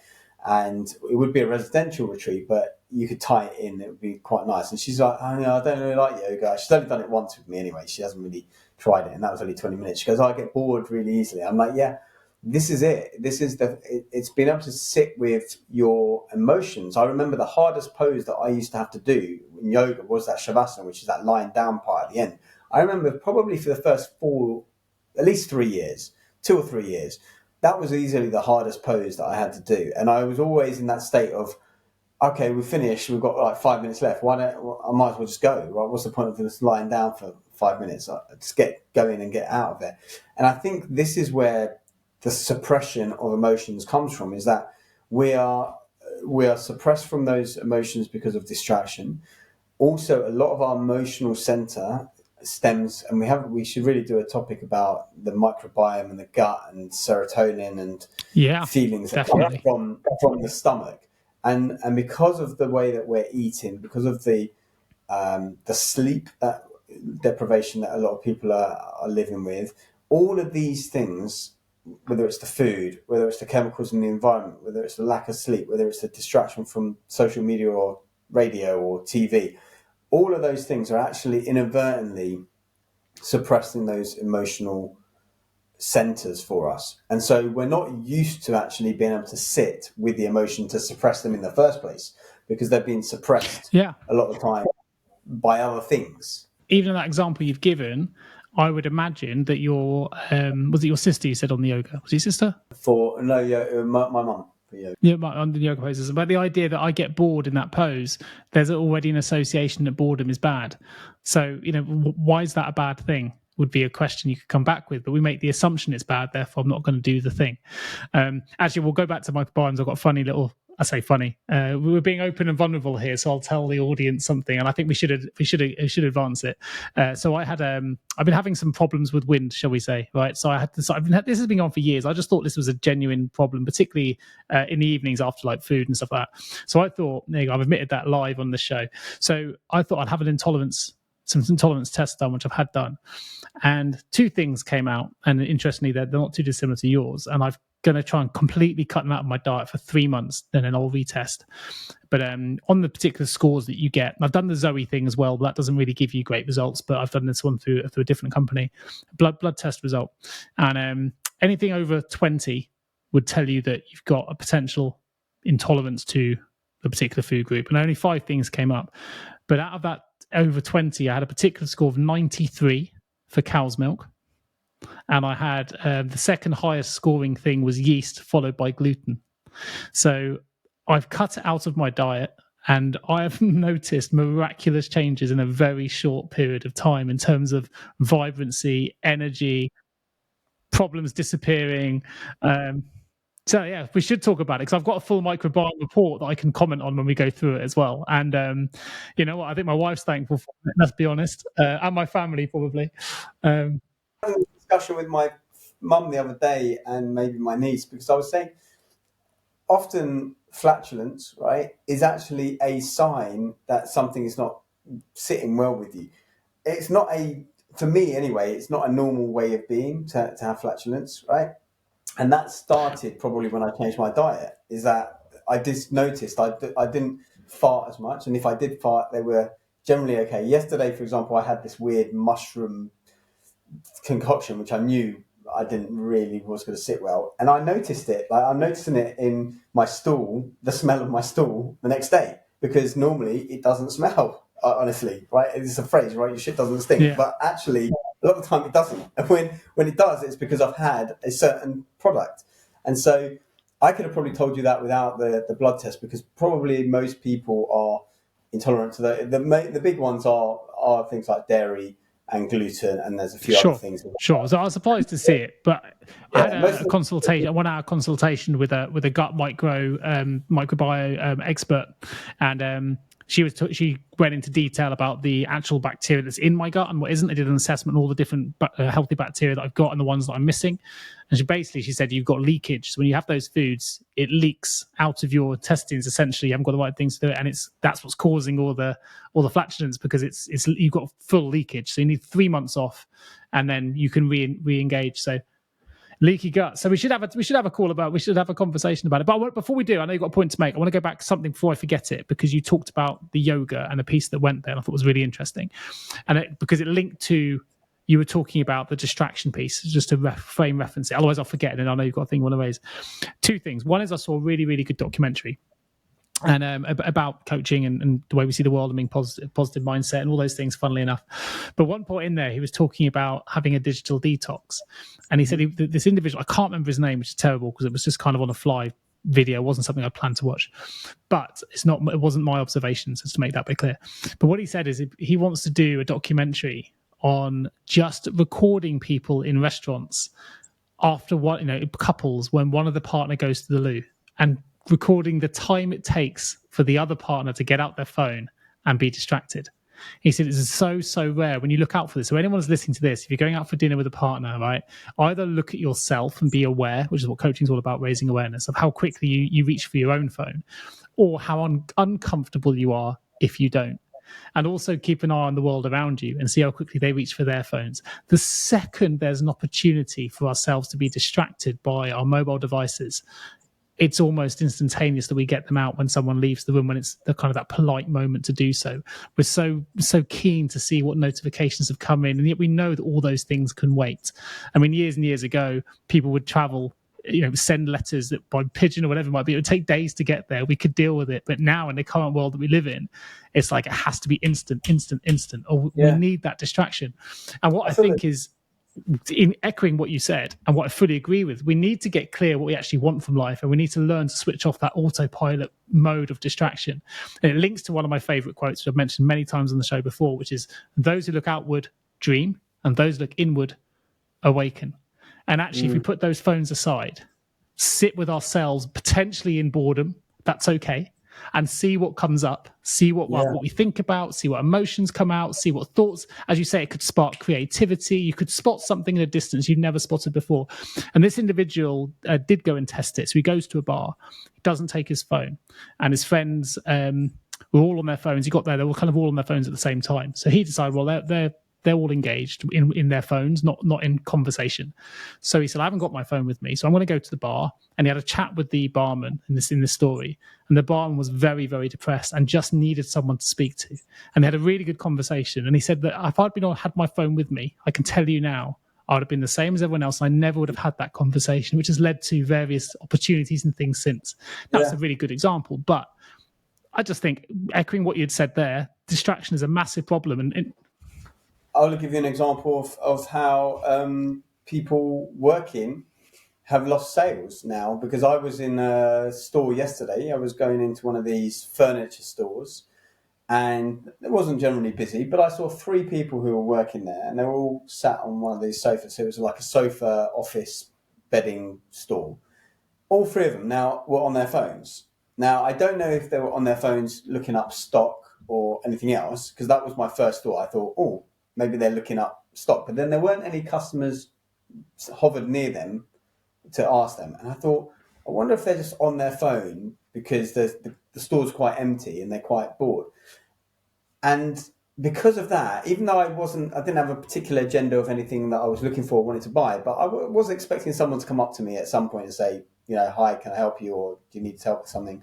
And it would be a residential retreat, but you could tie it in. It would be quite nice. And she's like, I don't really like yoga. She's only done it once with me anyway. She hasn't really tried it, and that was only 20 minutes. She goes, I get bored really easily. I'm like, yeah, this is it. It's being able to sit with your emotions. I remember the hardest pose that I used to have to do in yoga was that shavasana, which is that lying down part at the end. I remember probably for the first at least 3 years, 2 or 3 years, that was easily the hardest pose that I had to do. And I was always in that state of, okay, we've finished. We've got like 5 minutes left. I might as well just go. Right? What's the point of just lying down for 5 minutes? Just get going and get out of there. And I think this is where the suppression of emotions comes from, is that we are suppressed from those emotions because of distraction. Also, a lot of our emotional center stems, and we should really do a topic about the microbiome and the gut and serotonin and feelings that definitely. come from the stomach. And because of the way that we're eating, because of the sleep deprivation that a lot of people are living with, all of these things, whether it's the food, whether it's the chemicals in the environment, whether it's the lack of sleep, whether it's the distraction from social media or radio or TV, all of those things are actually inadvertently suppressing those emotional centers for us. And so we're not used to actually being able to sit with the emotion to suppress them in the first place, because they've been suppressed a lot of the time by other things. Even in that example you've given, I would imagine that your was it your sister you said on the yoga? Was it your sister? My mum. Yeah, on the yoga poses. But the idea that I get bored in that pose, there's already an association that boredom is bad. So, why is that a bad thing? Would be a question you could come back with, but we make the assumption it's bad, therefore I'm not going to do the thing. Actually, we'll go back to Michael Barnes. I've got a funny little. I say funny. We're being open and vulnerable here, so I'll tell the audience something, and I think we should advance it. So I've been having some problems with wind, shall we say, right? So this has been on for years. I just thought this was a genuine problem, particularly in the evenings after like food and stuff like that. So I thought, there you go, I've admitted that live on the show. So I thought I'd have some intolerance tests done, which I've had done, and two things came out, and interestingly, they're not too dissimilar to yours, and I've going to try and completely cut them out of my diet for 3 months, then I'll retest. But on the particular scores that you get, I've done the Zoe thing as well, but that doesn't really give you great results. But I've done this one through a different company, blood test result, and anything over 20 would tell you that you've got a potential intolerance to a particular food group, and only 5 things came up. But out of that over 20, I had a particular score of 93 for cow's milk. And I had the second highest scoring thing was yeast, followed by gluten. So I've cut it out of my diet, and I have noticed miraculous changes in a very short period of time in terms of vibrancy, energy, problems disappearing. So yeah, we should talk about it, because I've got a full microbiome report that I can comment on when we go through it as well. And you know what? I think my wife's thankful for it, let's be honest, and my family probably. Discussion with my mum the other day, and maybe my niece, because I was saying often flatulence, right, is actually a sign that something is not sitting well with you. It's not for me anyway, it's not a normal way of being to have flatulence, right? And that started probably when I changed my diet, is that I just noticed I didn't fart as much. And if I did fart, they were generally okay. Yesterday, for example, I had this weird mushroom concoction, which I knew I didn't really was going to sit well. And I noticed it. Like, I'm noticing it in my stool, the smell of my stool the next day, because normally it doesn't smell, honestly, right? It's a phrase, right? Your shit doesn't stink. Yeah. But actually, a lot of the time it doesn't. And when it does, it's because I've had a certain product. And so I could have probably told you that without the blood test, because probably most people are intolerant to the big ones are things like dairy and gluten, and there's a few other things. Sure. So I was surprised to see it, but I had a consultation, a 1 hour consultation with a gut microbiome expert, and she went into detail about the actual bacteria that's in my gut and what isn't. I did an assessment on all the different healthy bacteria that I've got and the ones that I'm missing. And she said you've got leakage. So when you have those foods, it leaks out of your intestines. Essentially, you haven't got the right things to do it, and that's what's causing all the flatulence, because it's you've got full leakage. So you need 3 months off, and then you can re-engage. So leaky gut. So we should have a conversation about it. But before we do, I know you've got a point to make. I want to go back to something before I forget it, because you talked about the yoga and the piece that went there, and I thought it was really interesting. And because it linked to, you were talking about the distraction piece, just to frame reference it. Otherwise I'll forget it, and I know you've got a thing you want to raise. 2 things. One is I saw a really, really good documentary and about coaching and the way we see the world and being positive mindset and all those things, funnily enough. But one point in there, he was talking about having a digital detox. And he said this individual, I can't remember his name, which is terrible because it was just kind of on a fly video. It wasn't something I planned to watch. But it wasn't my observations, just to make that bit clear. But what he said is he wants to do a documentary on just recording people in restaurants after couples, when one of the partner goes to the loo, and recording the time it takes for the other partner to get out their phone and be distracted. He said it's so rare when you look out for this. So anyone who's listening to this, if you're going out for dinner with a partner, right, either look at yourself and be aware, which is what coaching is all about, raising awareness of how quickly you reach for your own phone, or how uncomfortable you are if you don't. And also keep an eye on the world around you and see how quickly they reach for their phones. The second there's an opportunity for ourselves to be distracted by our mobile devices, it's almost instantaneous that we get them out when someone leaves the room, when it's the kind of that polite moment to do so. We're so keen to see what notifications have come in, and yet we know that all those things can wait. I mean, years and years ago, people would travel, send letters that by pigeon or whatever it might be. It would take days to get there. We could deal with it, but now in the current world that we live in, it's like it has to be instant, or we need that distraction. And what I think is, in echoing what you said and what I fully agree with, we need to get clear what we actually want from life, and we need to learn to switch off that autopilot mode of distraction. And it links to one of my favorite quotes, which I've mentioned many times on the show before, which is, those who look outward dream, and those who look inward awaken. And actually, if we put those phones aside, sit with ourselves, potentially in boredom, that's okay, and see what comes up, see what we think about, see what emotions come out, see what thoughts, as you say, it could spark creativity. You could spot something in a distance you'd never spotted before. And this individual did go and test it. So he goes to a bar, he doesn't take his phone, and his friends were all on their phones. He got there, they were kind of all on their phones at the same time. So he decided, well, they're all engaged in their phones, not in conversation. So he said, I haven't got my phone with me, so I'm going to go to the bar. And he had a chat with the barman in this story. And the barman was very, very depressed and just needed someone to speak to. And they had a really good conversation. And he said that if I'd had my phone with me, I can tell you now, I would have been the same as everyone else. I never would have had that conversation, which has led to various opportunities and things since. Now, it's a really good example, but I just think, echoing what you'd said there, distraction is a massive problem. And I'll give you an example of how people working have lost sales now, because I was in a store yesterday. I was going into one of these furniture stores, and it wasn't generally busy, but I saw 3 people who were working there, and they were all sat on one of these sofas. So it was like a sofa office bedding store. All 3 of them now were on their phones. Now, I don't know if they were on their phones looking up stock or anything else, because that was my first thought. I thought, oh, maybe they're looking up stock. But then there weren't any customers hovered near them to ask them. And I thought, I wonder if they're just on their phone because the store's quite empty and they're quite bored. And because of that, even though I didn't have a particular agenda of anything that I was looking for or wanted to buy, but I was expecting someone to come up to me at some point and say, hi, can I help you? Or do you need help with something?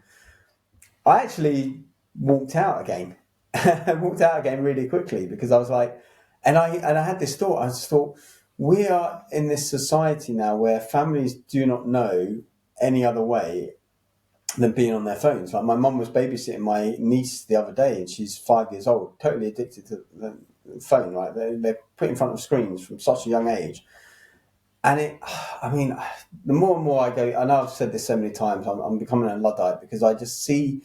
I actually walked out again. I walked out again really quickly, because I was like, and I had this thought. I just thought, we are in this society now where families do not know any other way than being on their phones. Like, my mum was babysitting my niece the other day, and she's 5 years old, totally addicted to the phone. Right, they're put in front of screens from such a young age. And the more and more I go, I know I've said this so many times, I'm becoming a Luddite, because I just see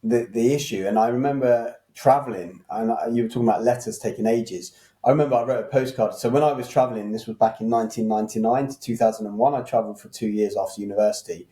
the issue. And I remember traveling, and you were talking about letters taking ages. I remember I wrote a postcard. So when I was traveling, this was back in 1999 to 2001, I traveled for 2 years after university.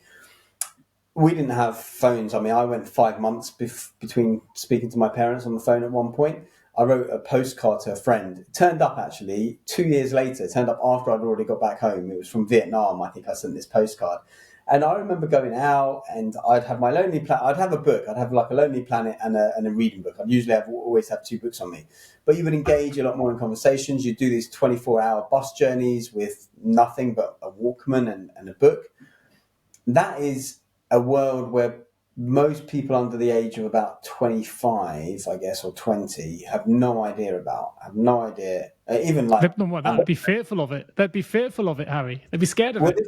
We didn't have phones. I mean, I went 5 months between speaking to my parents on the phone at one point. I wrote a postcard to a friend. It turned up actually 2 years later. It turned up after I'd already got back home. It was from Vietnam. I think I sent this postcard. And I remember going out, and I'd have my Lonely Planet. I'd have a book. I'd have like a Lonely Planet and a reading book. I'd usually always have 2 books on me. But you would engage a lot more in conversations. You'd do these 24-hour bus journeys with nothing but a Walkman and a book. That is a world where most people under the age of about 25, I guess, or 20, have no idea about. Have no idea. Even like... They'd be fearful of it. They'd be fearful of it, Harry. They'd be scared of it.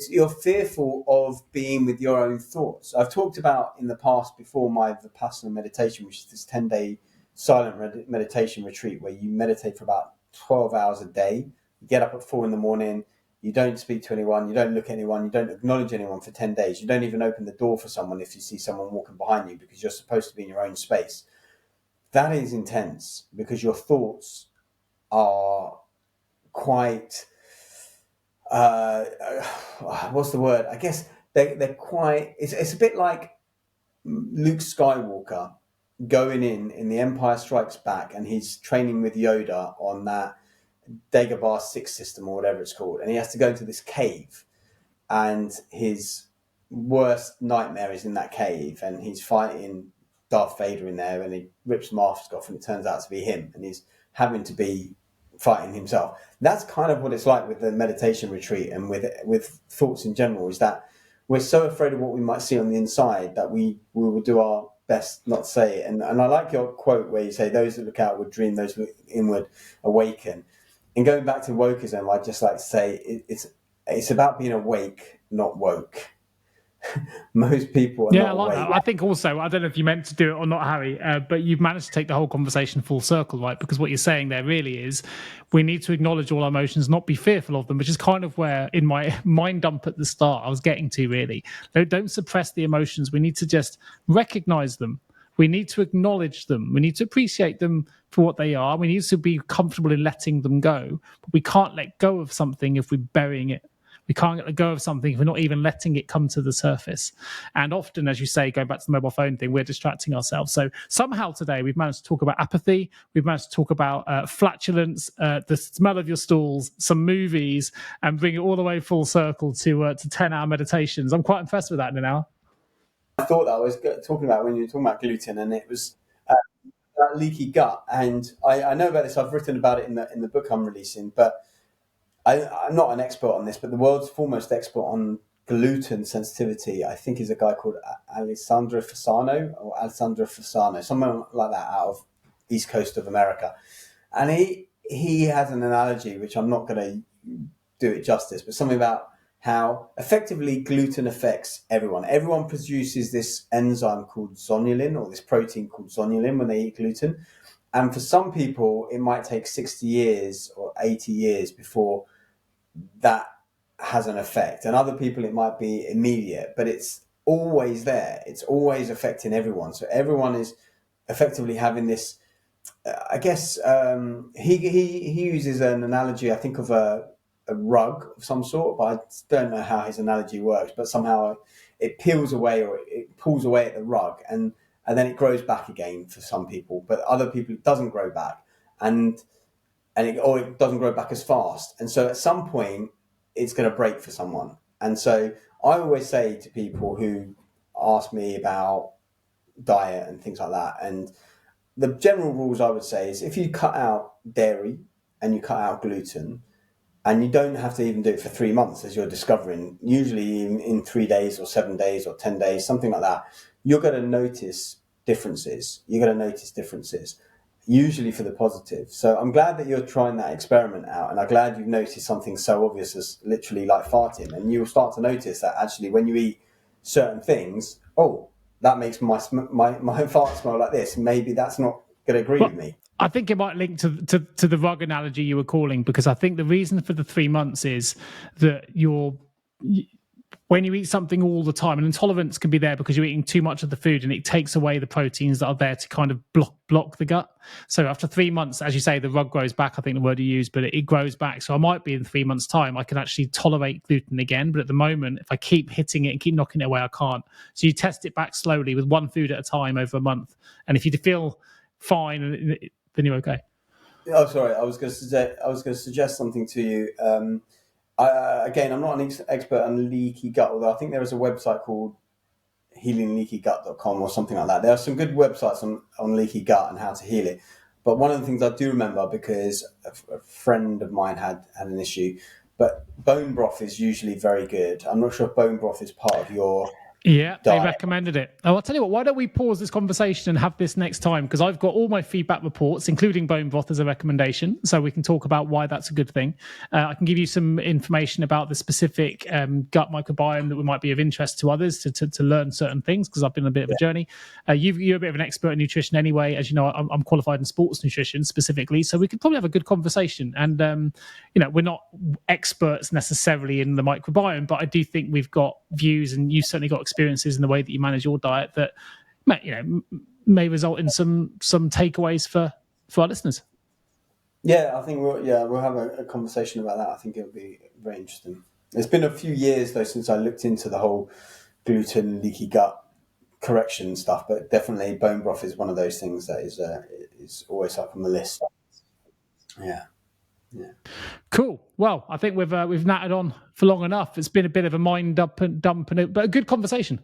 You're fearful of being with your own thoughts. I've talked about in the past before my Vipassana meditation, which is this 10-day silent meditation retreat where you meditate for about 12 hours a day. You get up at 4 a.m. You don't speak to anyone. You don't look at anyone. You don't acknowledge anyone for 10 days. You don't even open the door for someone if you see someone walking behind you, because you're supposed to be in your own space. That is intense, because your thoughts are quite... what's the word? I guess they're quite... It's a bit like Luke Skywalker going in The Empire Strikes Back, and he's training with Yoda on that Dagobah 6 system or whatever it's called, and he has to go into this cave, and his worst nightmare is in that cave, and he's fighting Darth Vader in there, and he rips the mask off, and it turns out to be him, and he's having to be fighting himself. That's kind of what it's like with the meditation retreat and with thoughts in general, is that we're so afraid of what we might see on the inside that we will do our best not to say it. And I like your quote where you say, those that look outward dream, those who look inward awaken. And going back to wokeism, I'd just like to say it's about being awake, not woke. Most people are Yeah, I not like awake. that. I think also, I don't know if you meant to do it or not, Harry, but you've managed to take the whole conversation full circle, right? Because what you're saying there really is we need to acknowledge all our emotions, not be fearful of them, which is kind of where in my mind dump at the start I was getting to, really. Don't suppress the emotions. We need to just recognize them. We need to acknowledge them. We need to appreciate them for what they are. We need to be comfortable in letting them go. But we can't let go of something if we're burying it. We can't let go of something if we're not even letting it come to the surface. And often, as you say, going back to the mobile phone thing, we're distracting ourselves. So somehow today we've managed to talk about apathy. We've managed to talk about flatulence, the smell of your stools, some movies, and bring it all the way full circle to 10-hour meditations. I'm quite impressed with that in an hour. I thought that I was talking about when you were talking about gluten, and it was that leaky gut. And I know about this. I've written about it in the book I'm releasing, but I'm not an expert on this, but the world's foremost expert on gluten sensitivity, I think, is a guy called Alessandro Fasano, someone like that, out of East Coast of America. And he has an analogy, which I'm not going to do it justice, but something about how effectively gluten affects everyone. Everyone produces this enzyme called zonulin, or this protein called zonulin, when they eat gluten. And for some people, it might take 60 years or 80 years before that has an effect. And other people, it might be immediate, but it's always there. It's always affecting everyone. So everyone is effectively having this. I guess he uses an analogy, I think, of a rug of some sort, but I don't know how his analogy works. But somehow it peels away, or it pulls away at the rug, and then it grows back again for some people. But other people, it doesn't grow back, or it doesn't grow back as fast. And so at some point, it's going to break for someone. And so I always say to people who ask me about diet and things like that, and the general rules I would say is, if you cut out dairy and you cut out gluten, and you don't have to even do it for 3 months, as you're discovering, usually in 3 days or 7 days or 10 days, something like that, you're going to notice differences. Usually for the positive. So I'm glad that you're trying that experiment out, and I'm glad you've noticed something so obvious as literally like farting. And you'll start to notice that actually when you eat certain things, oh, that makes my fart smell like this. Maybe that's not going to agree with me. I think it might link to the rug analogy you were calling, because I think the reason for the 3 months is that when you eat something all the time, and intolerance can be there because you're eating too much of the food and it takes away the proteins that are there to kind of block the gut. So after 3 months, as you say, the rug grows back, I think the word you used, but it grows back. So I might be in 3 months' time, I can actually tolerate gluten again. But at the moment, if I keep hitting it and keep knocking it away, I can't. So you test it back slowly with one food at a time over a month. And if you feel fine, then you're okay. Oh, sorry. I was going to suggest something to you. Again, I'm not an expert on leaky gut, although I think there is a website called healingleakygut.com or something like that. There are some good websites on leaky gut and how to heal it. But one of the things I do remember, because a friend of mine had an issue, but bone broth is usually very good. I'm not sure if bone broth is part of your Yeah, they diet. recommended it. Oh, I'll tell you what, why don't we pause this conversation and have this next time? Because I've got all my feedback reports, including bone broth as a recommendation, so we can talk about why that's a good thing. I can give you some information about the specific gut microbiome that might be of interest to others to learn certain things, because I've been on a bit of a journey. You're a bit of an expert in nutrition anyway. As you know, I'm qualified in sports nutrition specifically, so we could probably have a good conversation. And, we're not experts necessarily in the microbiome, but I do think we've got views, and you've certainly got experiences in the way that you manage your diet that may result in some takeaways for our listeners. Yeah, I think we'll have a conversation about that. I think it'll be very interesting. It's been a few years though since I looked into the whole gluten leaky gut correction stuff, but definitely bone broth is one of those things that is always up on the list. Yeah. Yeah. Cool. Well, I think we've nattered on for long enough. It's been a bit of a mind dump, but a good conversation.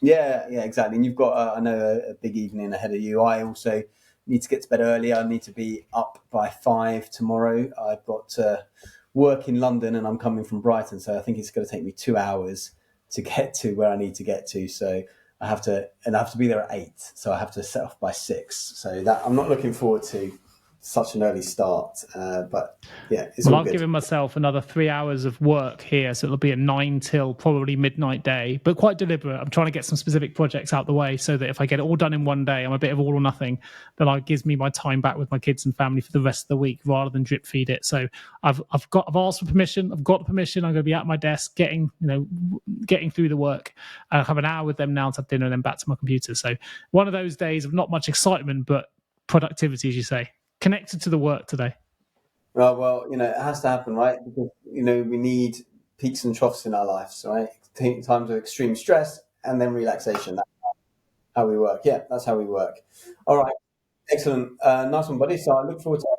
Yeah, exactly. And you've got, I know, a big evening ahead of you. I also need to get to bed early. I need to be up by 5 tomorrow. I've got work in London, and I'm coming from Brighton, so I think it's going to take me 2 hours to get to where I need to get to. So I have to be there at 8. So I have to set off by 6. So that I'm not looking forward to such an early start, but yeah, it's all I've good. given myself another 3 hours of work here, so it'll be a 9 till probably midnight day, but quite deliberate. I'm trying to get some specific projects out the way so that if I get it all done in one day, I'm a bit of all or nothing. Then it gives me my time back with my kids and family for the rest of the week rather than drip feed it. So I've asked for permission. I've got the permission. I'm going to be at my desk getting through the work. I have an hour with them now to have dinner and then back to my computer. So one of those days of not much excitement, but productivity, as you say. Connected to the work today. Well, it has to happen, right? Because we need peaks and troughs in our lives, right? Times of extreme stress and then relaxation. That's how we work. Yeah, that's how we work. All right, excellent, nice one, buddy. So I look forward to our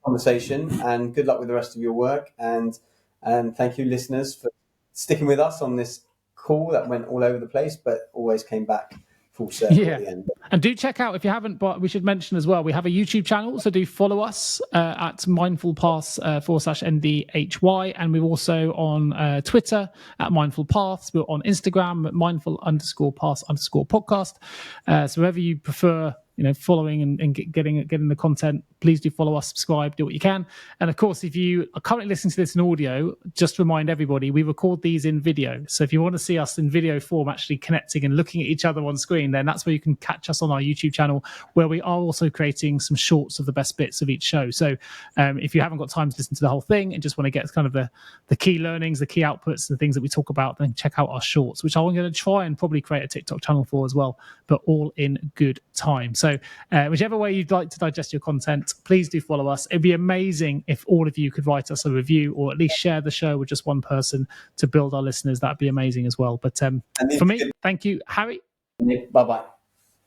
conversation, and good luck with the rest of your work. And thank you, listeners, for sticking with us on this call that went all over the place, but always came back full circle at the end. And do check out, if you haven't, but we should mention as well, we have a YouTube channel, so do follow us at mindfulpaths /NDHY, and we're also on Twitter at mindfulpaths. We're on Instagram at mindful_paths_podcast. So wherever you prefer, following and getting the content, please do follow us, subscribe, do what you can. And of course, if you are currently listening to this in audio, just remind everybody, we record these in video. So if you want to see us in video form, actually connecting and looking at each other on screen, then that's where you can catch us on our YouTube channel, where we are also creating some shorts of the best bits of each show. So if you haven't got time to listen to the whole thing and just want to get kind of the key learnings, the key outputs, the things that we talk about, then check out our shorts, which I'm going to try and probably create a TikTok channel for as well, but all in good time. So whichever way you'd like to digest your content, please do follow us. It'd be amazing if all of you could write us a review or at least share the show with just one person to build our listeners. That'd be amazing as well. But for me, thank you, Harry. Bye-bye.